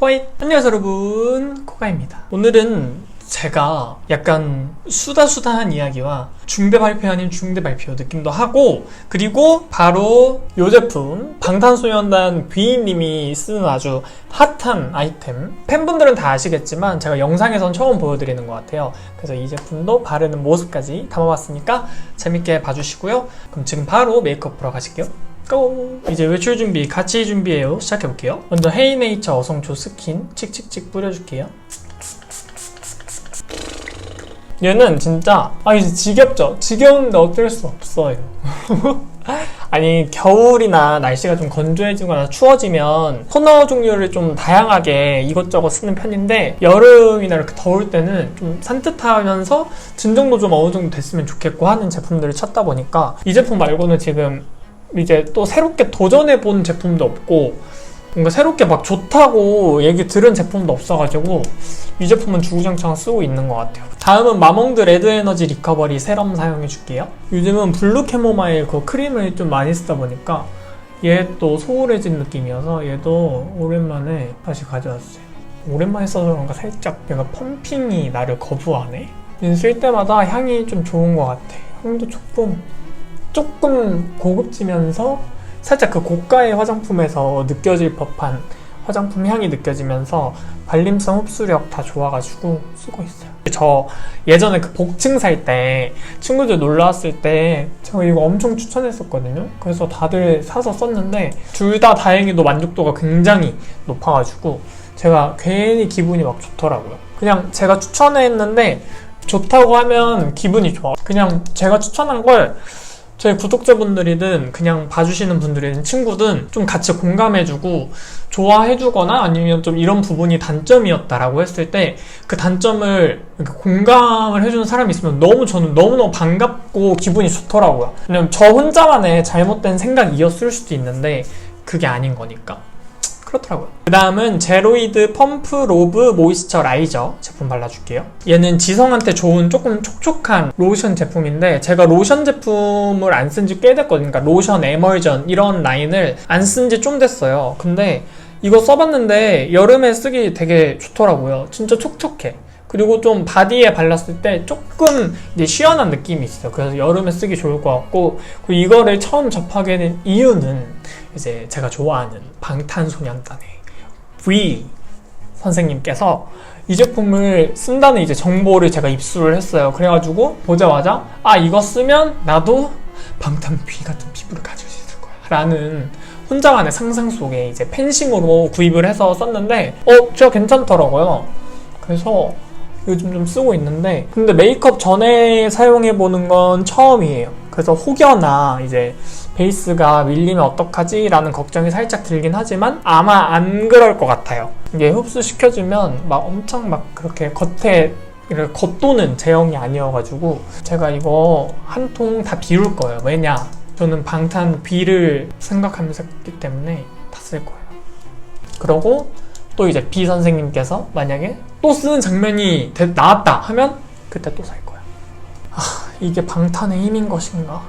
호잇! 안녕하세요 여러분, 코가입니다. 오늘은 제가 약간 수다수다한 이야기와 중대 발표 아닌 중대 발표 느낌도 하고, 그리고 바로 이 제품 방탄소년단 V님이 쓰는 아주 핫한 아이템, 팬분들은 다 아시겠지만 제가 영상에선 처음 보여드리는 것 같아요. 그래서 이 제품도 바르는 모습까지 담아봤으니까 재밌게 봐주시고요. 그럼 지금 바로 메이크업 보러 가실게요. 고! 이제 외출 준비 같이 준비해요. 시작해볼게요. 먼저 헤이네이처 어성초 스킨 칙칙칙 뿌려줄게요. 얘는 진짜 이제 지겹죠? 지겨운데 어쩔 수 없어요. 아니, 겨울이나 날씨가 좀 건조해지거나 추워지면 토너 종류를 좀 다양하게 이것저것 쓰는 편인데, 여름이나 이렇게 더울 때는 좀 산뜻하면서 진정도 좀 어느 정도 됐으면 좋겠고 하는 제품들을 찾다 보니까 이 제품 말고는 지금 이제 또 새롭게 도전해본 제품도 없고, 뭔가 새롭게 막 좋다고 얘기 들은 제품도 없어가지고 이 제품은 주구장창 쓰고 있는 것 같아요. 다음은 마몽드 레드 에너지 리커버리 세럼 사용해줄게요. 요즘은 블루 캐모마일 그 크림을 좀 많이 쓰다 보니까 얘 또 소홀해진 느낌이어서 얘도 오랜만에 다시 가져왔어요. 오랜만에 써서 그런가 살짝 얘가 펌핑이 나를 거부하네? 얘는 쓸 때마다 향이 좀 좋은 것 같아. 향도 조금 고급지면서 살짝 그 고가의 화장품에서 느껴질 법한 화장품 향이 느껴지면서 발림성 흡수력 다 좋아가지고 쓰고 있어요. 저 예전에 그 복층 살 때 친구들 놀러 왔을 때 제가 이거 엄청 추천했었거든요. 그래서 다들 사서 썼는데 둘 다 다행히도 만족도가 굉장히 높아가지고 제가 괜히 기분이 막 좋더라고요. 그냥 제가 추천했는데 좋다고 하면 기분이 좋아. 그냥 제가 추천한 걸 저희 구독자분들이든 그냥 봐주시는 분들이든 친구든 좀 같이 공감해주고 좋아해주거나 아니면 좀 이런 부분이 단점이었다라고 했을 때 그 단점을 공감을 해주는 사람이 있으면 저는 너무너무 반갑고 기분이 좋더라고요. 왜냐면 저 혼자만의 잘못된 생각이었을 수도 있는데 그게 아닌 거니까 그렇더라고요. 그 다음은 제로이드 펌프 로브 모이스처 라이저 제품 발라줄게요. 얘는 지성한테 좋은 조금 촉촉한 로션 제품인데, 제가 로션 제품을 안 쓴 지 꽤 됐거든요. 그러니까 로션, 에멀전 이런 라인을 안 쓴 지 좀 됐어요. 근데 이거 써봤는데 여름에 쓰기 되게 좋더라고요. 진짜 촉촉해. 그리고 좀 바디에 발랐을 때 조금 이제 시원한 느낌이 있어요. 그래서 여름에 쓰기 좋을 것 같고, 그리고 이거를 처음 접하게 된 이유는 이제 제가 좋아하는 방탄소년단의 V 선생님께서 이 제품을 쓴다는 이제 정보를 제가 입수를 했어요. 그래가지고 보자마자 이거 쓰면 나도 방탄 V 같은 피부를 가질 수 있을 거야 라는 혼자만의 상상 속에 이제 팬심으로 구입을 해서 썼는데 진짜 괜찮더라고요. 그래서 요즘 좀 쓰고 있는데, 근데 메이크업 전에 사용해보는 건 처음이에요. 그래서 혹여나 이제 베이스가 밀리면 어떡하지? 라는 걱정이 살짝 들긴 하지만 아마 안 그럴 것 같아요. 이게 흡수시켜주면 막 엄청 막 그렇게 겉에 겉도는 제형이 아니어가지고 제가 이거 한 통 다 비울 거예요. 왜냐? 저는 방탄 B를 생각하면서 했기 때문에 다 쓸 거예요. 그러고 또 이제 B 선생님께서 만약에 또 쓰는 장면이 나왔다 하면 그때 또 살 거야. 이게 방탄의 힘인 것인가?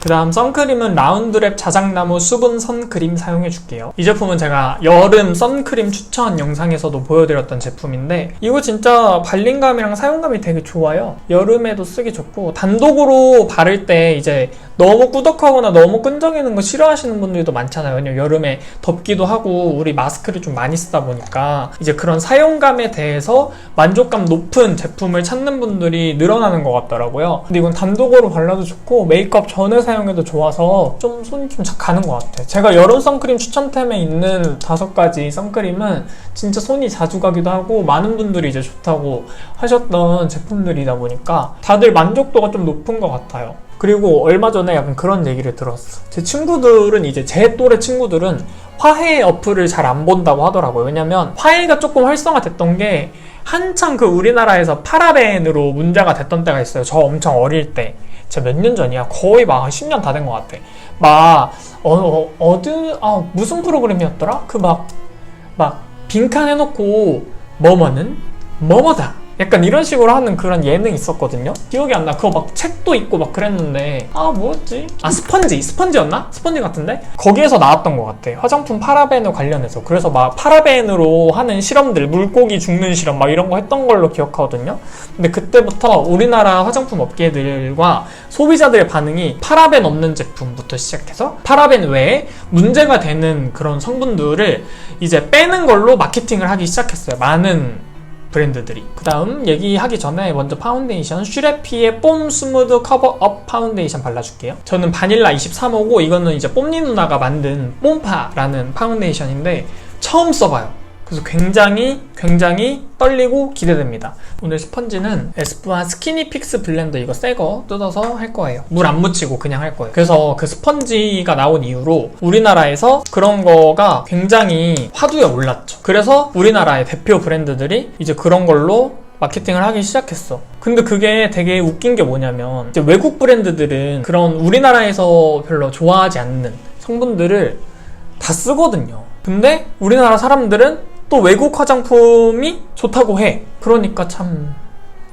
그 다음 선크림은 라운드랩 자작나무 수분 선크림 사용해줄게요. 이 제품은 제가 여름 선크림 추천 영상에서도 보여드렸던 제품인데, 이거 진짜 발림감이랑 사용감이 되게 좋아요. 여름에도 쓰기 좋고, 단독으로 바를 때 이제 너무 꾸덕하거나 너무 끈적이는 거 싫어하시는 분들도 많잖아요. 왜냐면 여름에 덥기도 하고 우리 마스크를 좀 많이 쓰다 보니까 이제 그런 사용감에 대해서 만족감 높은 제품을 찾는 분들이 늘어나는 것 같더라고요. 근데 이건 단독으로 발라도 좋고 메이크업 전에 사용해도 좋아서 좀 손이 좀 가는 것 같아요. 제가 여름 선크림 추천템에 있는 5가지 선크림은 진짜 손이 자주 가기도 하고 많은 분들이 이제 좋다고 하셨던 제품들이다 보니까 다들 만족도가 좀 높은 것 같아요. 그리고 얼마 전에 약간 그런 얘기를 들었어. 제 친구들은 이제 제 또래 친구들은 화해 어플을 잘 안 본다고 하더라고요. 왜냐면 화해가 조금 활성화됐던 게 한창 그 우리나라에서 파라벤으로 문제가 됐던 때가 있어요. 저 엄청 어릴 때. 제가 몇 년 전이야? 거의 막 10년 다 된 것 같아. 무슨 프로그램이었더라? 막 빈칸 해놓고 뭐뭐는 뭐뭐다 약간 이런 식으로 하는 그런 예능 있었거든요. 기억이 안 나. 그거 막 책도 있고 막 그랬는데 뭐였지? 스펀지였나? 스펀지 같은데? 거기에서 나왔던 것 같아. 화장품 파라벤을 관련해서. 그래서 막 파라벤으로 하는 실험들, 물고기 죽는 실험 막 이런 거 했던 걸로 기억하거든요. 근데 그때부터 우리나라 화장품 업계들과 소비자들의 반응이 파라벤 없는 제품부터 시작해서 파라벤 외에 문제가 되는 그런 성분들을 이제 빼는 걸로 마케팅을 하기 시작했어요. 많은 브랜드들이. 그 다음 얘기하기 전에 먼저 파운데이션 슈레피의 뽐 스무드 커버업 파운데이션 발라줄게요. 저는 바닐라 23호고 이거는 이제 뽐니 누나가 만든 뽐파라는 파운데이션인데 처음 써봐요. 그래서 굉장히 떨리고 기대됩니다. 오늘 스펀지는 에스쁘아 스키니 픽스 블렌더 이거 새거 뜯어서 할 거예요. 물 안 묻히고 그냥 할 거예요. 그래서 그 스펀지가 나온 이후로 우리나라에서 그런 거가 굉장히 화두에 올랐죠. 그래서 우리나라의 대표 브랜드들이 이제 그런 걸로 마케팅을 하기 시작했어. 근데 그게 되게 웃긴 게 뭐냐면 이제 외국 브랜드들은 그런 우리나라에서 별로 좋아하지 않는 성분들을 다 쓰거든요. 근데 우리나라 사람들은 또 외국 화장품이 좋다고 해. 그러니까 참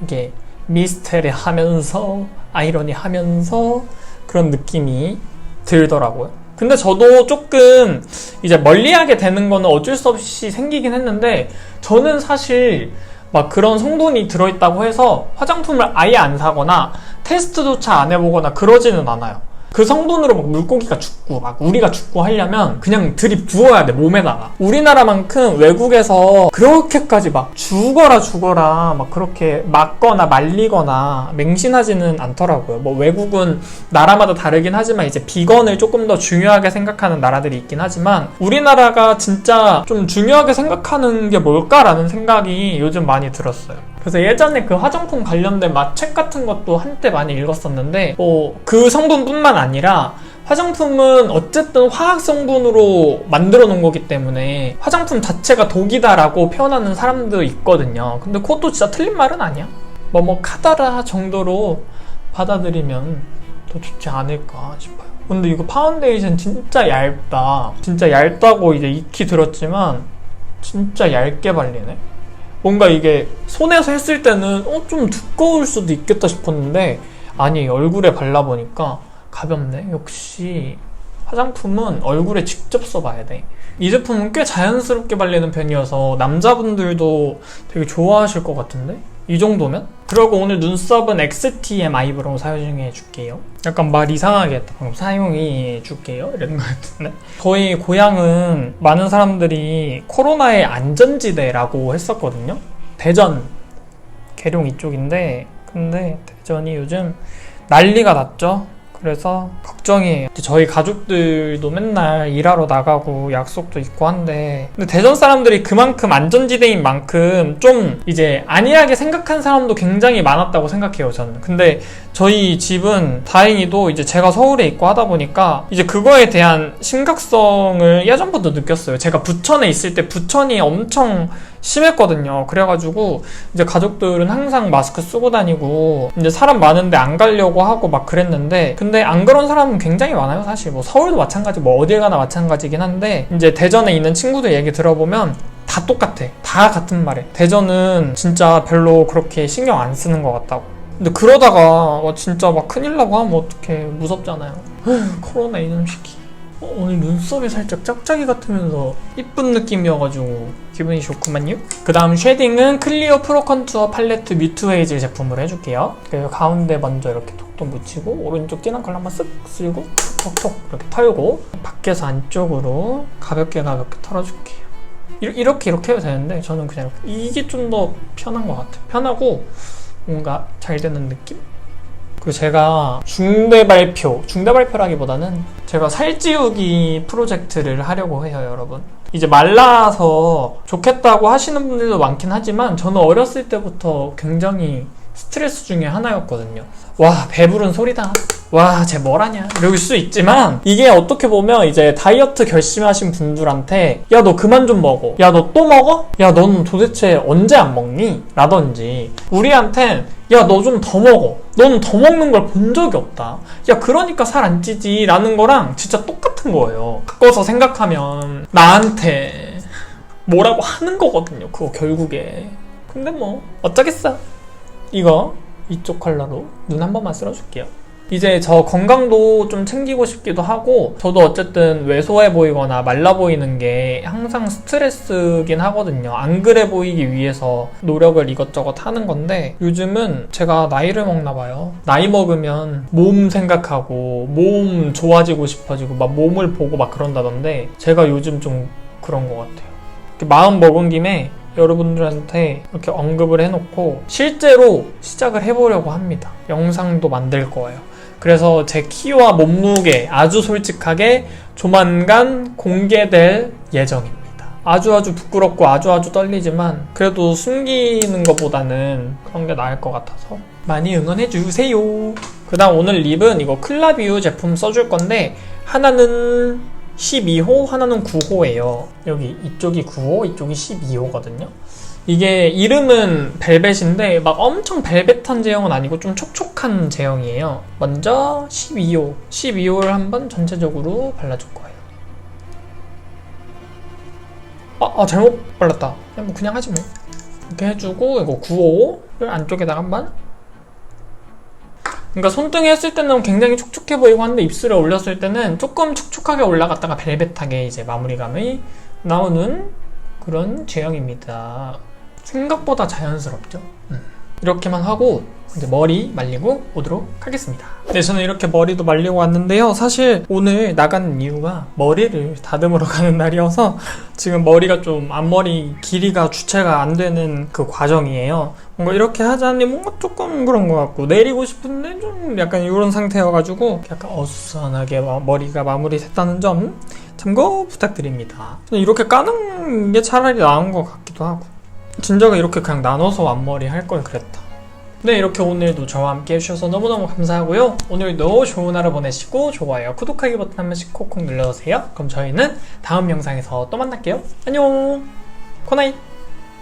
이게 미스테리하면서 아이러니하면서 그런 느낌이 들더라고요. 근데 저도 조금 이제 멀리하게 되는 거는 어쩔 수 없이 생기긴 했는데 저는 사실 막 그런 성분이 들어있다고 해서 화장품을 아예 안 사거나 테스트조차 안 해보거나 그러지는 않아요. 그 성분으로 막 물고기가 죽고 막 우리가 죽고 하려면 그냥 들이부어야 돼, 몸에다가. 우리나라만큼 외국에서 그렇게까지 막 죽어라 막 그렇게 맞거나 말리거나 맹신하지는 않더라고요. 뭐 외국은 나라마다 다르긴 하지만 이제 비건을 조금 더 중요하게 생각하는 나라들이 있긴 하지만 우리나라가 진짜 좀 중요하게 생각하는 게 뭘까라는 생각이 요즘 많이 들었어요. 그래서 예전에 그 화장품 관련된 맛책 같은 것도 한때 많이 읽었었는데 그 성분뿐만 아니라 화장품은 어쨌든 화학 성분으로 만들어 놓은 거기 때문에 화장품 자체가 독이다라고 표현하는 사람도 있거든요. 근데 그것도 진짜 틀린 말은 아니야. 카다라 정도로 받아들이면 더 좋지 않을까 싶어요. 근데 이거 파운데이션 진짜 얇다. 진짜 얇다고 이제 익히 들었지만 진짜 얇게 발리네. 뭔가 이게 손에서 했을 때는 좀 두꺼울 수도 있겠다 싶었는데 아니, 얼굴에 발라보니까 가볍네. 역시 화장품은 얼굴에 직접 써봐야 돼. 이 제품은 꽤 자연스럽게 발리는 편이어서 남자분들도 되게 좋아하실 것 같은데? 이 정도면? 그리고 오늘 눈썹은 XTM 아이브로우 사용해 줄게요. 약간 말 이상하게 했다. 방금 사용해 줄게요 이런 거 같은데. 저희 고향은 많은 사람들이 코로나의 안전지대라고 했었거든요. 대전, 계룡 이쪽인데 근데 대전이 요즘 난리가 났죠. 그래서 걱정이에요. 저희 가족들도 맨날 일하러 나가고 약속도 있고 한데 근데 대전 사람들이 그만큼 안전지대인 만큼 좀 이제 안일하게 생각한 사람도 굉장히 많았다고 생각해요, 저는. 근데 저희 집은 다행히도 이제 제가 서울에 있고 하다 보니까 이제 그거에 대한 심각성을 예전부터 느꼈어요. 제가 부천에 있을 때 부천이 엄청 심했거든요. 그래가지고 이제 가족들은 항상 마스크 쓰고 다니고 이제 사람 많은데 안 가려고 하고 막 그랬는데 근데 안 그런 사람은 굉장히 많아요. 사실 뭐 서울도 마찬가지, 뭐 어딜 가나 마찬가지긴 한데 이제 대전에 있는 친구들 얘기 들어보면 다 똑같아. 다 같은 말해. 대전은 진짜 별로 그렇게 신경 안 쓰는 것 같다고. 근데 그러다가 진짜 막 큰일 나고 하면 어떡해. 무섭잖아요. 코로나 이놈 시키. 오늘 눈썹이 살짝 짝짝이 같으면서 이쁜 느낌이어가지고 기분이 좋구만요. 그 다음 쉐딩은 클리오 프로 컨투어 팔레트 뮤트 헤이즐 제품으로 해줄게요. 그래서 가운데 먼저 이렇게 톡톡 묻히고 오른쪽 진한 컬러 한번 쓱 쓸고 톡톡 이렇게 털고 밖에서 안쪽으로 가볍게 털어줄게요. 이렇게 해도 되는데 저는 그냥 이게 좀 더 편한 것 같아요. 편하고 뭔가 잘 되는 느낌? 그리고 제가 중대 발표라기보다는 제가 살찌우기 프로젝트를 하려고 해요, 여러분. 이제 말라서 좋겠다고 하시는 분들도 많긴 하지만 저는 어렸을 때부터 굉장히 스트레스 중에 하나였거든요. 와, 배부른 소리다. 와, 쟤 뭘 하냐. 이럴 수 있지만 이게 어떻게 보면 이제 다이어트 결심하신 분들한테 야, 너 그만 좀 먹어. 야, 너 또 먹어? 야, 넌 도대체 언제 안 먹니? 라든지 우리한텐 야, 너 좀 더 먹어. 너는 더 먹는 걸 본 적이 없다. 야, 그러니까 살 안 찌지. 라는 거랑 진짜 똑같은 거예요. 바꿔서 생각하면 나한테 뭐라고 하는 거거든요. 그거 결국에. 근데 뭐 어쩌겠어. 이거 이쪽 컬러로 눈 한 번만 쓸어줄게요. 이제 저 건강도 좀 챙기고 싶기도 하고, 저도 어쨌든 왜소해 보이거나 말라 보이는 게 항상 스트레스긴 하거든요. 안 그래 보이기 위해서 노력을 이것저것 하는 건데, 요즘은 제가 나이를 먹나 봐요. 나이 먹으면 몸 생각하고 몸 좋아지고 싶어지고 막 몸을 보고 막 그런다던데, 제가 요즘 좀 그런 것 같아요. 마음 먹은 김에 여러분들한테 이렇게 언급을 해놓고 실제로 시작을 해보려고 합니다. 영상도 만들 거예요. 그래서 제 키와 몸무게 아주 솔직하게 조만간 공개될 예정입니다. 아주 부끄럽고 아주 떨리지만 그래도 숨기는 것보다는 그런 게 나을 것 같아서 많이 응원해주세요. 그 다음 오늘 립은 이거 클라비우 제품 써줄 건데, 하나는 12호, 하나는 9호예요. 여기 이쪽이 9호, 이쪽이 12호거든요. 이게 이름은 벨벳인데 막 엄청 벨벳한 제형은 아니고 좀 촉촉한 제형이에요. 먼저 12호. 12호를 한번 전체적으로 발라줄 거예요. 잘못 발랐다. 그냥 하지 뭐. 이렇게 해주고, 이거 9호를 안쪽에다가 한번. 그러니까 손등에 했을 때는 굉장히 촉촉해 보이고 한데, 입술에 올렸을 때는 조금 촉촉하게 올라갔다가 벨벳하게 이제 마무리감이 나오는 그런 제형입니다. 생각보다 자연스럽죠? 이렇게만 하고 이제 머리 말리고 오도록 하겠습니다. 네, 저는 이렇게 머리도 말리고 왔는데요. 사실 오늘 나가는 이유가 머리를 다듬으러 가는 날이어서 지금 머리가 좀 앞머리 길이가 주체가 안 되는 그 과정이에요. 뭔가 이렇게 하자니 뭔가 조금 그런 것 같고, 내리고 싶은데 좀 약간 이런 상태여가지고 약간 어수선하게 머리가 마무리됐다는 점 참고 부탁드립니다. 저는 이렇게 까는 게 차라리 나은 것 같기도 하고, 진작에 이렇게 그냥 나눠서 앞머리 할 걸 그랬다. 네, 이렇게 오늘도 저와 함께 해주셔서 너무너무 감사하고요. 오늘도 좋은 하루 보내시고 좋아요, 구독하기 버튼 한 번씩 콕콕 눌러주세요. 그럼 저희는 다음 영상에서 또 만날게요. 안녕. 굿나잇.